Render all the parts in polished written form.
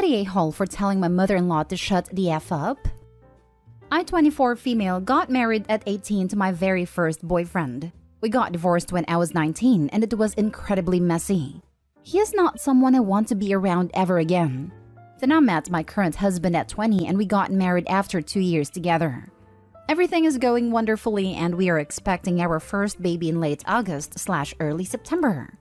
I the a-hole for telling my mother-in-law to shut the F up? I, 24 female, got married at 18 to my very first boyfriend. We got divorced when I was 19 and it was incredibly messy. He is not someone I want to be around ever again. Then I met my current husband at 20 and we got married after 2 years together. Everything is going wonderfully and we are expecting our first baby in late August/early September.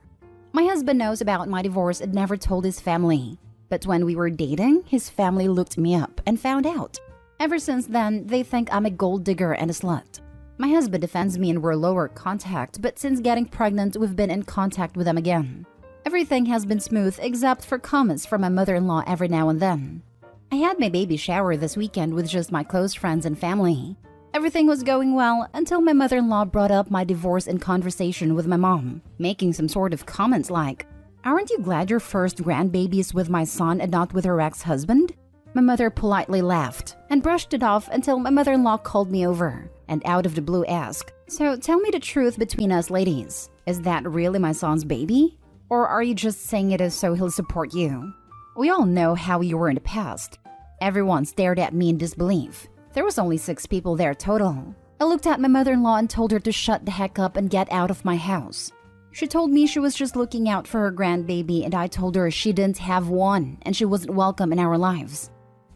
My husband knows about my divorce and never told his family. But when we were dating, his family looked me up and found out. Ever since then, they think I'm a gold digger and a slut. My husband defends me and we're lower contact, but since getting pregnant, we've been in contact with them again. Everything has been smooth except for comments from my mother-in-law every now and then. I had my baby shower this weekend with just my close friends and family. Everything was going well until my mother-in-law brought up my divorce in conversation with my mom, making some sort of comments like, "Aren't you glad your first grandbaby is with my son and not with her ex-husband?" My mother politely laughed and brushed it off until my mother-in-law called me over and out of the blue asked, "So tell me the truth between us ladies. Is that really my son's baby? Or are you just saying it so he'll support you? We all know how you were in the past." Everyone stared at me in disbelief. There was only 6 people there total. I looked at my mother-in-law and told her to shut the heck up and get out of my house. She told me she was just looking out for her grandbaby and I told her she didn't have one and she wasn't welcome in our lives.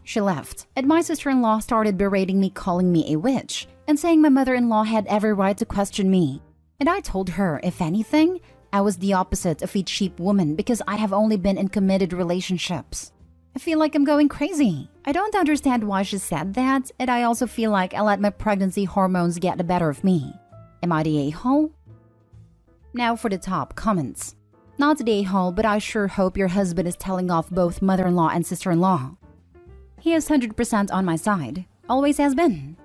She left, and my sister-in-law started berating me, calling me a witch, and saying my mother-in-law had every right to question me. And I told her, if anything, I was the opposite of a cheap woman because I have only been in committed relationships. I feel like I'm going crazy. I don't understand why she said that, and I also feel like I let my pregnancy hormones get the better of me. Am I the a-hole? Now for the top comments. Not the a-hole, but I sure hope your husband is telling off both mother-in-law and sister-in-law. He is 100% on my side. Always has been.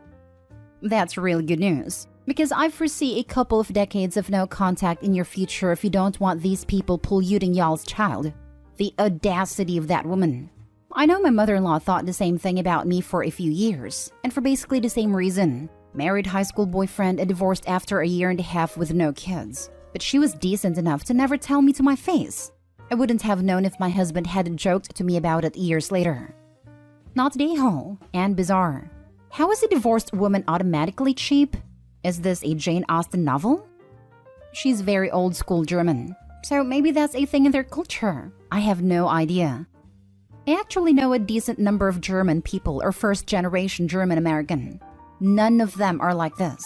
That's really good news, because I foresee a couple of decades of no contact in your future if you don't want these people polluting y'all's child. The audacity of that woman. I know my mother-in-law thought the same thing about me for a few years, and for basically the same reason. Married high school boyfriend and divorced after a year and a half with no kids. But she was decent enough to never tell me to my face. I wouldn't have known if my husband hadn't joked to me about it years later. Not the a-hole, and bizarre. How is a divorced woman automatically cheap? Is this a Jane Austen novel? She's very old school German, so maybe that's a thing in their culture. I have no idea. I actually know a decent number of German people or first-generation German-American. None of them are like this.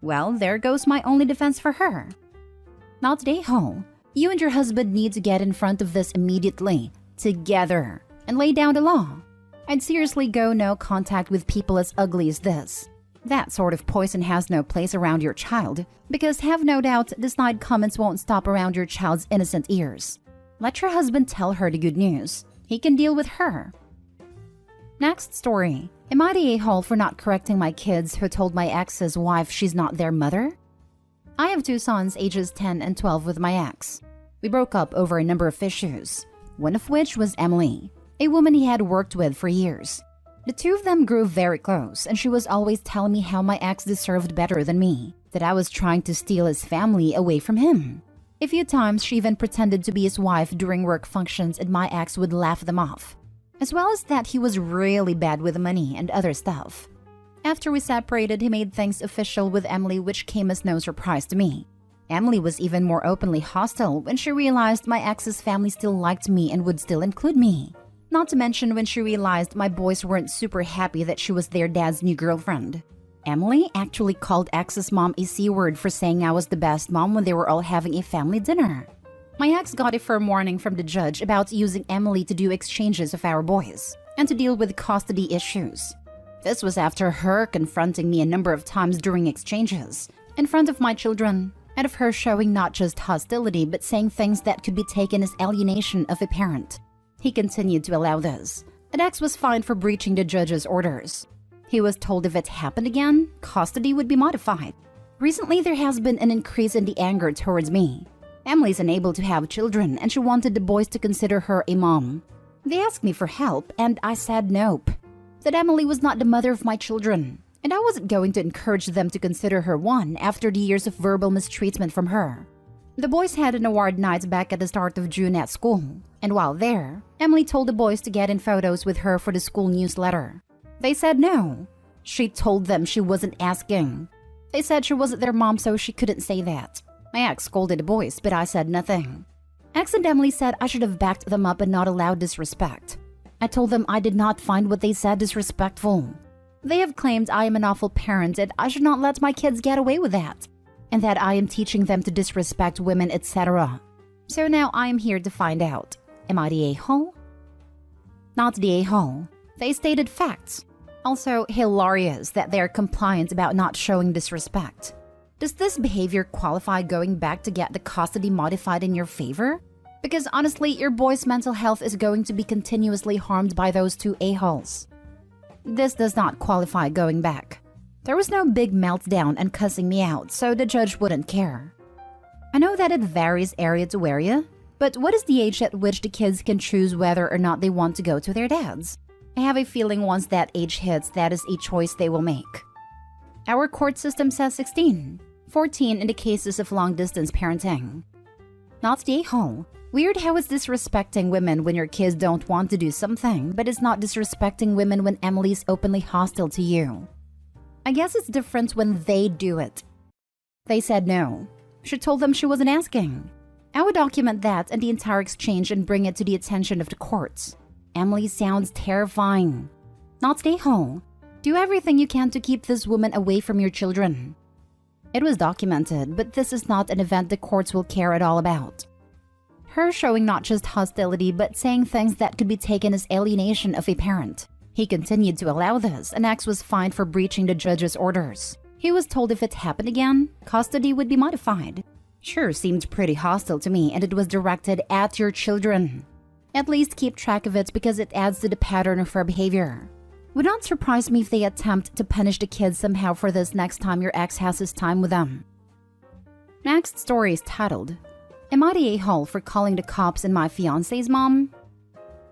Well, there goes my only defense for her. Not the a-hole. You and your husband need to get in front of this immediately, together, and lay down the law. I'd seriously go no contact with people as ugly as this. That sort of poison has no place around your child, because have no doubt the snide comments won't stop around your child's innocent ears. Let your husband tell her the good news. He can deal with her. Next story. Am I the a-hole for not correcting my kids who told my ex's wife she's not their mother? I have 2 sons ages 10 and 12 with my ex. We broke up over a number of issues, one of which was Emily, a woman he had worked with for years. The 2 of them grew very close, and she was always telling me how my ex deserved better than me, that I was trying to steal his family away from him. A few times she even pretended to be his wife during work functions and my ex would laugh them off. As well as that he was really bad with money and other stuff. After we separated, he made things official with Emily, which came as no surprise to me. Emily was even more openly hostile when she realized my ex's family still liked me and would still include me. Not to mention when she realized my boys weren't super happy that she was their dad's new girlfriend. Emily actually called ex's mom a C-word for saying I was the best mom when they were all having a family dinner. My ex got a firm warning from the judge about using Emily to do exchanges of our boys and to deal with custody issues. This was after her confronting me a number of times during exchanges, in front of my children, and of her showing not just hostility but saying things that could be taken as alienation of a parent. He continued to allow this, and ex was fined for breaching the judge's orders. He was told if it happened again, custody would be modified. Recently, there has been an increase in the anger towards me. Emily's unable to have children, and she wanted the boys to consider her a mom. They asked me for help, and I said nope. That Emily was not the mother of my children, and I wasn't going to encourage them to consider her one after the years of verbal mistreatment from her. The boys had an award night back at the start of June at school, and while there, Emily told the boys to get in photos with her for the school newsletter. They said no. She told them she wasn't asking. They said she wasn't their mom, so she couldn't say that. My ex scolded the boys, but I said nothing. Ex and Emily said I should have backed them up and not allowed disrespect. I told them I did not find what they said disrespectful. They have claimed I am an awful parent and I should not let my kids get away with that, and that I am teaching them to disrespect women, etc. So now I am here to find out. Am I the a-hole? Not the a-hole. They stated facts. Also hilarious that they're compliant about not showing disrespect. Does this behavior qualify going back to get the custody modified in your favor? Because honestly, your boy's mental health is going to be continuously harmed by those two a-holes. This does not qualify going back. There was no big meltdown and cussing me out, so the judge wouldn't care. I know that it varies area to area, but what is the age at which the kids can choose whether or not they want to go to their dads? I have a feeling once that age hits, that is a choice they will make. Our court system says 16, 14 in the cases of long-distance parenting. Not the a-hole. Weird how it's disrespecting women when your kids don't want to do something, but it's not disrespecting women when Emily's openly hostile to you. I guess it's different when they do it. They said no. She told them she wasn't asking. I would document that and the entire exchange and bring it to the attention of the courts. Emily sounds terrifying. Not stay home. Do everything you can to keep this woman away from your children. It was documented, but this is not an event the courts will care at all about. Her showing not just hostility, but saying things that could be taken as alienation of a parent. He continued to allow this, and X was fined for breaching the judge's orders. He was told if it happened again, custody would be modified. Sure seemed pretty hostile to me, and it was directed at your children. At least keep track of it because it adds to the pattern of her behavior. Would not surprise me if they attempt to punish the kids somehow for this next time your ex has his time with them. Next story is titled, Am I the a-hole for calling the cops on my fiancé's mom?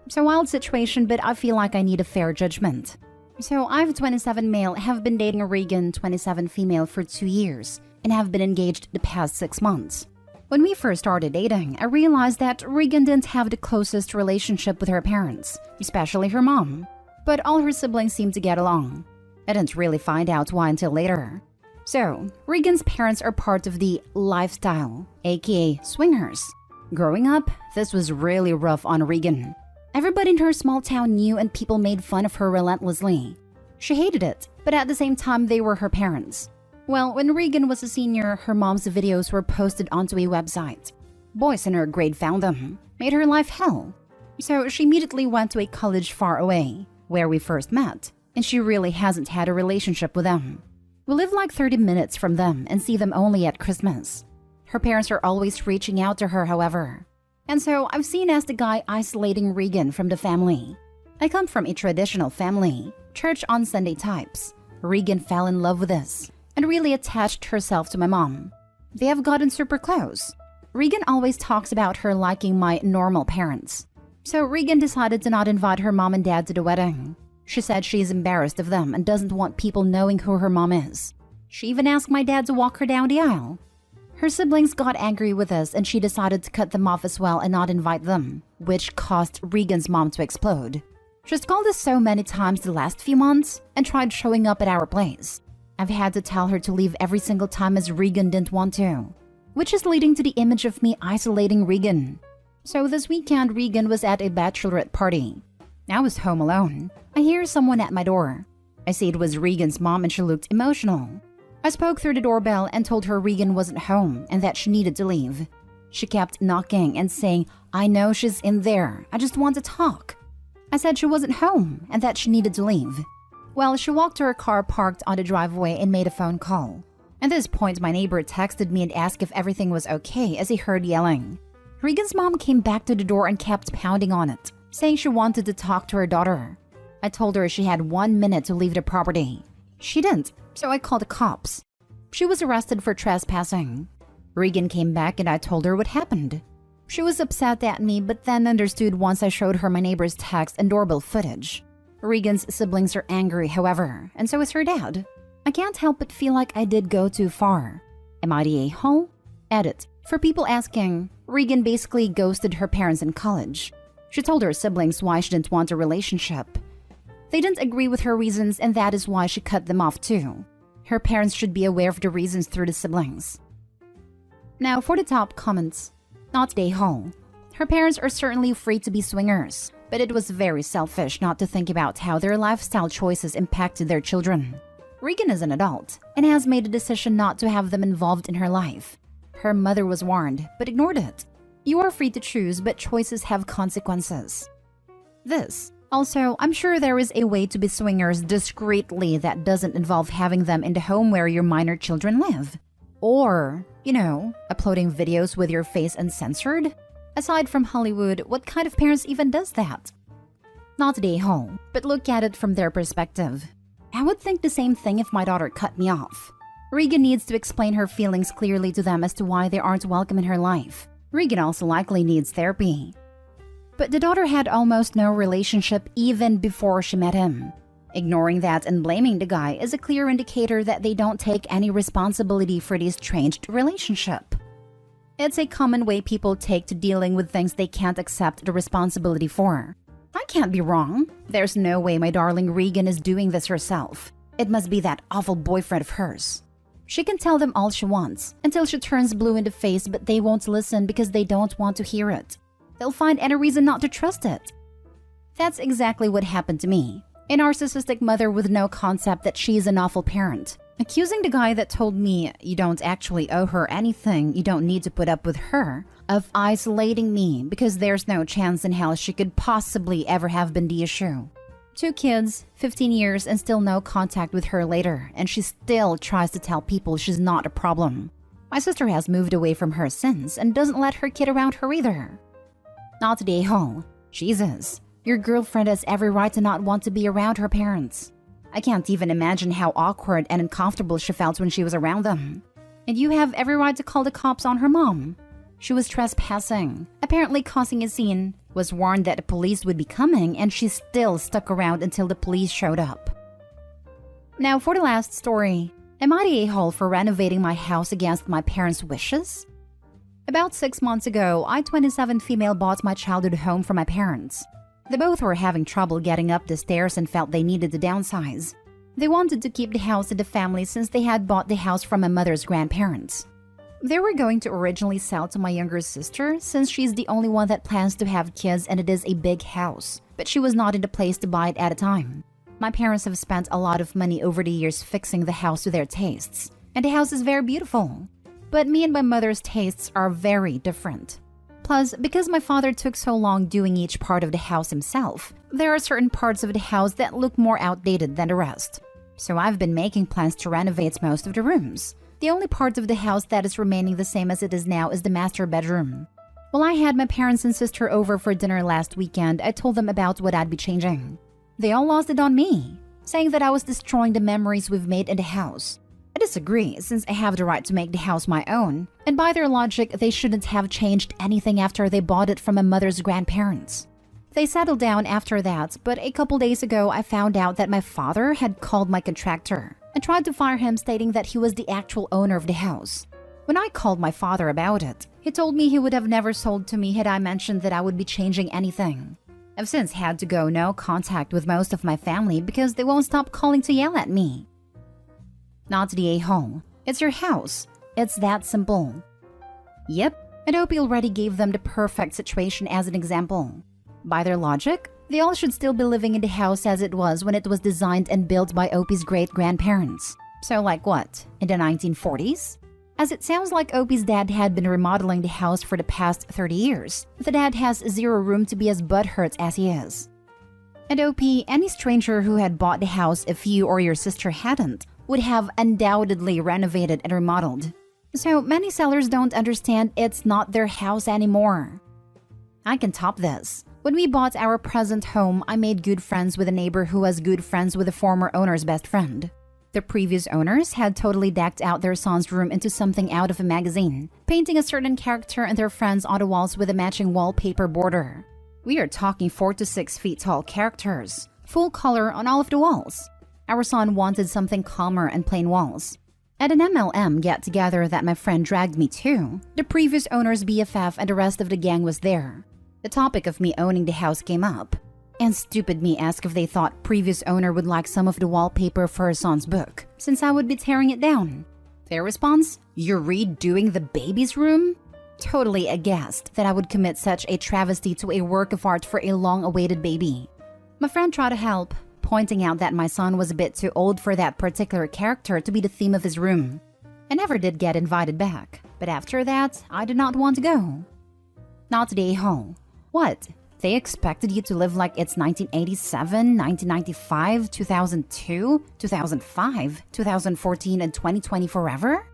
It's a wild situation, but I feel like I need a fair judgment. So I'm 27 male, have been dating Regan, 27 female for 2 years, and have been engaged the past 6 months. When we first started dating, I realized that Regan didn't have the closest relationship with her parents, especially her mom. But all her siblings seemed to get along. I didn't really find out why until later. So, Regan's parents are part of the lifestyle, aka swingers. Growing up, this was really rough on Regan. Everybody in her small town knew and people made fun of her relentlessly. She hated it, but at the same time they were her parents. Well, when Regan was a senior, her mom's videos were posted onto a website. Boys in her grade found them, made her life hell. So she immediately went to a college far away, where we first met, and she really hasn't had a relationship with them. We live like 30 minutes from them and see them only at Christmas. Her parents are always reaching out to her, however. And so I've seen as the guy isolating Regan from the family. I come from a traditional family, church on Sunday types. Regan fell in love with this and really attached herself to my mom. They have gotten super close. Regan always talks about her liking my normal parents. So Regan decided to not invite her mom and dad to the wedding. She said she's embarrassed of them and doesn't want people knowing who her mom is. She even asked my dad to walk her down the aisle. Her siblings got angry with us and she decided to cut them off as well and not invite them, which caused Regan's mom to explode. She's called us so many times the last few months and tried showing up at our place. I've had to tell her to leave every single time as Regan didn't want to, which is leading to the image of me isolating Regan. So this weekend, Regan was at a bachelorette party. I was home alone. I hear someone at my door. I see it was Regan's mom and she looked emotional. I spoke through the doorbell and told her Regan wasn't home and that she needed to leave. She kept knocking and saying, I know she's in there, I just want to talk. I said she wasn't home and that she needed to leave. Well, she walked to her car parked on the driveway and made a phone call. At this point, my neighbor texted me and asked if everything was okay as he heard yelling. Regan's mom came back to the door and kept pounding on it, saying she wanted to talk to her daughter. I told her she had 1 minute to leave the property. She didn't, so I called the cops. She was arrested for trespassing. Regan came back and I told her what happened. She was upset at me, but then understood once I showed her my neighbor's text and doorbell footage. Regan's siblings are angry, however, and so is her dad. I can't help but feel like I did go too far. Am I the a-hole? Edit. For people asking, Regan basically ghosted her parents in college. She told her siblings why she didn't want a relationship. They didn't agree with her reasons, and that is why she cut them off too. Her parents should be aware of the reasons through the siblings. Now for the top comments. Not Day-Ho. Her parents are certainly free to be swingers, but it was very selfish not to think about how their lifestyle choices impacted their children. Regan is an adult and has made a decision not to have them involved in her life. Her mother was warned, but ignored it. You are free to choose, but choices have consequences. This. Also, I'm sure there is a way to be swingers discreetly that doesn't involve having them in the home where your minor children live. Or, uploading videos with your face uncensored. Aside from Hollywood, what kind of parents even does that? Not Day-Ho, but look at it from their perspective. I would think the same thing if my daughter cut me off. Regan needs to explain her feelings clearly to them as to why they aren't welcome in her life. Regan also likely needs therapy. But the daughter had almost no relationship even before she met him. Ignoring that and blaming the guy is a clear indicator that they don't take any responsibility for the estranged relationship. It's a common way people take to dealing with things they can't accept the responsibility for. I can't be wrong. There's no way my darling Regan is doing this herself. It must be that awful boyfriend of hers. She can tell them all she wants until she turns blue in the face, but they won't listen because they don't want to hear it. They'll find any reason not to trust it. That's exactly what happened to me. A narcissistic mother with no concept that she's an awful parent. Accusing the guy that told me, you don't actually owe her anything, you don't need to put up with her, of isolating me because there's no chance in hell she could possibly ever have been the issue. 2 kids, 15 years, and still no contact with her later, and she still tries to tell people she's not a problem. My sister has moved away from her since and doesn't let her kid around her either. Not Day-Ho. Jesus, your girlfriend has every right to not want to be around her parents. I can't even imagine how awkward and uncomfortable she felt when she was around them. And you have every right to call the cops on her mom. She was trespassing, apparently causing a scene, was warned that the police would be coming, and she still stuck around until the police showed up. Now for the last story. Am I the a-hole for renovating my house against my parents' wishes? About 6 months ago, I, 27 female, bought my childhood home from my parents. They both were having trouble getting up the stairs and felt they needed to downsize. They wanted to keep the house in the family since they had bought the house from my mother's grandparents. They were going to originally sell to my younger sister since she's the only one that plans to have kids and it is a big house, but she was not in the place to buy it at a time. My parents have spent a lot of money over the years fixing the house to their tastes, and the house is very beautiful. But me and my mother's tastes are very different. Plus, because my father took so long doing each part of the house himself, there are certain parts of the house that look more outdated than the rest. So I've been making plans to renovate most of the rooms. The only part of the house that is remaining the same as it is now is the master bedroom. While I had my parents and sister over for dinner last weekend, I told them about what I'd be changing. They all lost it on me, saying that I was destroying the memories we've made in the house. I disagree, since I have the right to make the house my own, and by their logic, they shouldn't have changed anything after they bought it from my mother's grandparents. They settled down after that, but a couple days ago I found out that my father had called my contractor and tried to fire him, stating that he was the actual owner of the house. When I called my father about it, he told me he would have never sold to me had I mentioned that I would be changing anything. I've since had to go no contact with most of my family because they won't stop calling to yell at me. Not the a-hole. It's your house. It's that simple. Yep, Adobe already gave them the perfect situation as an example. By their logic, they all should still be living in the house as it was when it was designed and built by Opie's great-grandparents. So like what, in the 1940s? As it sounds like Opie's dad had been remodeling the house for the past 30 years, the dad has zero room to be as butthurt as he is. And Opie, any stranger who had bought the house if you or your sister hadn't, would have undoubtedly renovated and remodeled. So many sellers don't understand it's not their house anymore. I can top this. When we bought our present home, I made good friends with a neighbor who was good friends with the former owner's best friend. The previous owners had totally decked out their son's room into something out of a magazine, painting a certain character and their friends on the walls with a matching wallpaper border. We are talking 4 to 6 feet tall characters, full color on all of the walls. Our son wanted something calmer and plain walls. At an MLM get-together that my friend dragged me to, the previous owner's BFF and the rest of the gang was there. The topic of me owning the house came up, and stupid me asked if they thought previous owner would like some of the wallpaper for her son's book, since I would be tearing it down. Their response, "You're redoing the baby's room?" Totally aghast that I would commit such a travesty to a work of art for a long-awaited baby. My friend tried to help, pointing out that my son was a bit too old for that particular character to be the theme of his room. I never did get invited back, but after that, I did not want to go. Not today, ho. What? They expected you to live like it's 1987, 1995, 2002, 2005, 2014, and 2020 forever?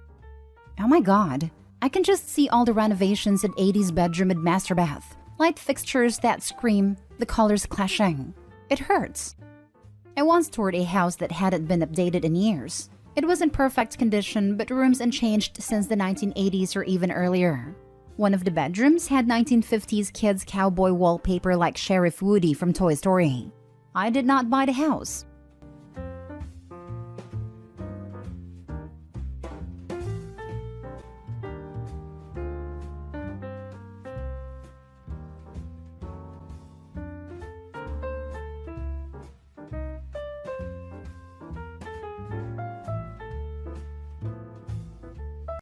Oh my god. I can just see all the renovations in 80s bedroom and master bath. Light fixtures that scream, the colors clashing. It hurts. I once toured a house that hadn't been updated in years. It was in perfect condition, but rooms unchanged since the 1980s or even earlier. One of the bedrooms had 1950s kids cowboy wallpaper like Sheriff Woody from Toy Story. I did not buy the house.